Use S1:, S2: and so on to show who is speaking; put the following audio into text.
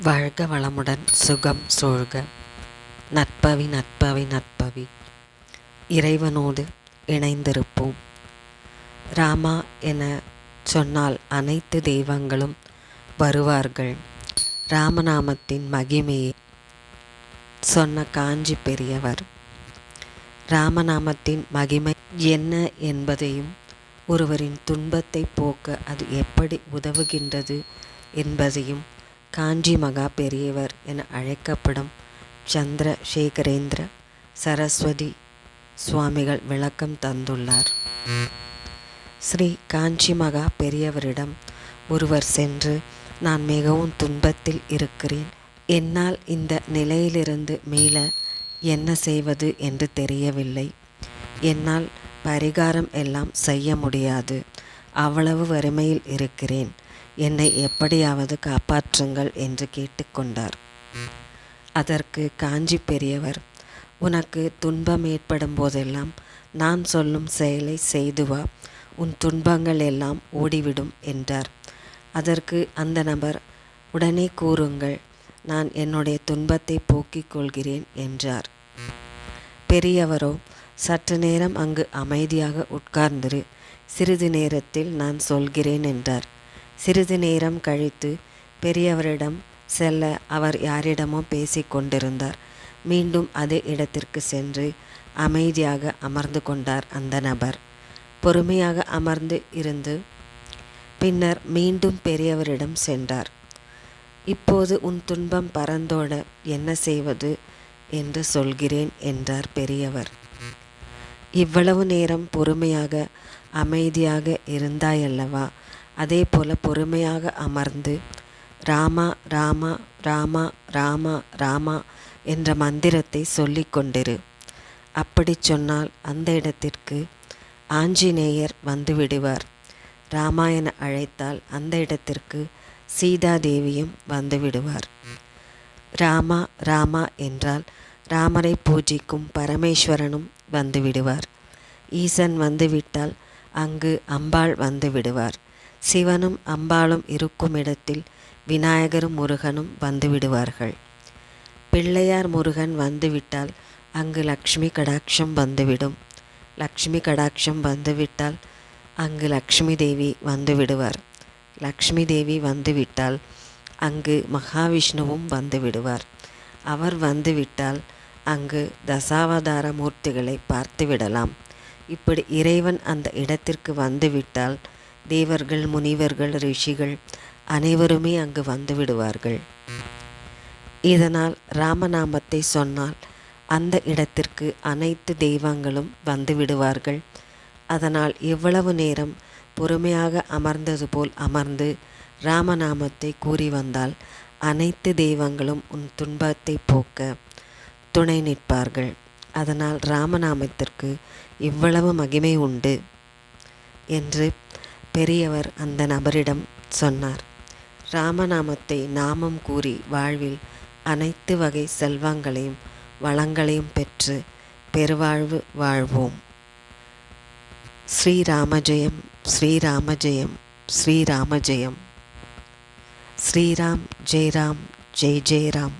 S1: வாழ்க வளமுடன் சுகம் சூழ்க. நற்பவி நற்பவி நற்பவி. இறைவனோடு இணைந்திருப்போம். ராமா என சொன்னால் அனைத்து தெய்வங்களும் வருவார்கள். ராமநாமத்தின் மகிமையை சொன்ன காஞ்சி பெரியவர் ராமநாமத்தின் மகிமை என்ன என்பதையும் ஒருவரின் துன்பத்தை போக்க அது எப்படி உதவுகின்றது என்பதையும் காஞ்சி மகா பெரியவர் என அழைக்கப்படும் சந்திரசேகரேந்திர சரஸ்வதி சுவாமிகள் விளக்கம் தந்துள்ளார். ஸ்ரீ காஞ்சி மகா பெரியவரிடம் ஒருவர் சென்று, நான் மிகவும் துன்பத்தில் இருக்கிறேன், என்னால் இந்த நிலையிலிருந்து மீள என்ன செய்வது என்று தெரியவில்லை, என்னால் பரிகாரம் எல்லாம் செய்ய முடியாது, அவ்வளவு வறுமையில் இருக்கிறேன், என்னை எப்படியாவது காப்பாற்றுங்கள் என்று கேட்டுக்கொண்டார். அதற்கு காஞ்சி பெரியவர், உனக்கு துன்பம் ஏற்படும் போதெல்லாம் நான் சொல்லும் செயலை செய்து வா, உன் துன்பங்கள் எல்லாம் ஓடிவிடும் என்றார். அதற்கு அந்த நபர், உடனே கூறுங்கள், நான் என்னுடைய துன்பத்தை போக்கிக் கொள்கிறேன் என்றார். பெரியவரோ, சற்று நேரம் அங்கு அமைதியாக உட்கார்ந்திரு, சிறிது நேரத்தில் நான் சொல்கிறேன் என்றார். சிறிது நேரம் கழித்து பெரியவரிடம் செல்ல அவர் யாரிடமோ பேசி கொண்டிருந்தார். மீண்டும் அதே இடத்திற்கு சென்று அமைதியாக அமர்ந்து கொண்டார் அந்த நபர். பொறுமையாக அமர்ந்து இருந்து பின்னர் மீண்டும் பெரியவரிடம் சென்றார். இப்போது உன் துன்பம் பறந்தோட என்ன செய்வது என்று சொல்கிறேன் என்றார் பெரியவர். இவ்வளவு நேரம் பொறுமையாக அமைதியாக இருந்தாயல்லவா, அதே போல பொறுமையாக அமர்ந்து ராமா ராமா ராமா ராமா ராமா என்ற மந்திரத்தை சொல்லிக் கொண்டிரு. அப்படி சொன்னால் அந்த இடத்திற்கு ஆஞ்சநேயர் வந்து விடுவார். ராமாயண அழைத்தால் அந்த இடத்திற்கு சீதாதேவியும் வந்து விடுவார். ராமா ராமா என்றால் ராமரை பூஜிக்கும் பரமேஸ்வரனும் வந்து விடுவார். ஈசன் வந்துவிட்டால் அங்கு அம்பாள் வந்து விடுவார். சிவனும் அம்பாளும் இருக்கும் இடத்தில் விநாயகரும் முருகனும் வந்து விடுவார்கள். பிள்ளையார் முருகன் வந்துவிட்டால் அங்கு லக்ஷ்மி கடாட்சம் வந்துவிடும். லக்ஷ்மி கடாட்சம் வந்துவிட்டால் அங்கு லக்ஷ்மி தேவி வந்து விடுவார். லக்ஷ்மி தேவி வந்துவிட்டால் அங்கு மகாவிஷ்ணுவும் வந்து விடுவார். அவர் வந்துவிட்டால் அங்கு தசாவதார மூர்த்திகளை பார்த்து விடலாம். இப்படி இறைவன் அந்த இடத்திற்கு வந்துவிட்டால் தேவர்கள், முனிவர்கள், ரிஷிகள் அனைவருமே அங்கு வந்து விடுவார்கள். இதனால் ராமநாமத்தை சொன்னால் அந்த இடத்திற்கு அனைத்து தெய்வங்களும் வந்து விடுவார்கள். அதனால் எவ்வளவு நேரம் பொறுமையாக அமர்ந்தது போல் அமர்ந்து ராமநாமத்தை கூறி வந்தால் அனைத்து தெய்வங்களும் உன் துன்பத்தை போக்க துணை நிற்பார்கள். அதனால் ராமநாமத்திற்கு இவ்வளவு மகிமை உண்டு என்று பெரியவர் அந்த நபரிடம் சொன்னார். ராமநாமத்தை நாமம் கூறி வாழ்வில் அனைத்து வகை செல்வங்களையும் வளங்களையும் பெற்று பெருவாழ்வு வாழ்வோம். ஸ்ரீராமஜெயம் ஸ்ரீராமஜெயம் ஸ்ரீராமஜெயம். ஸ்ரீராம் ஜெய் ராம் ஜெய் ஜெய் ராம்.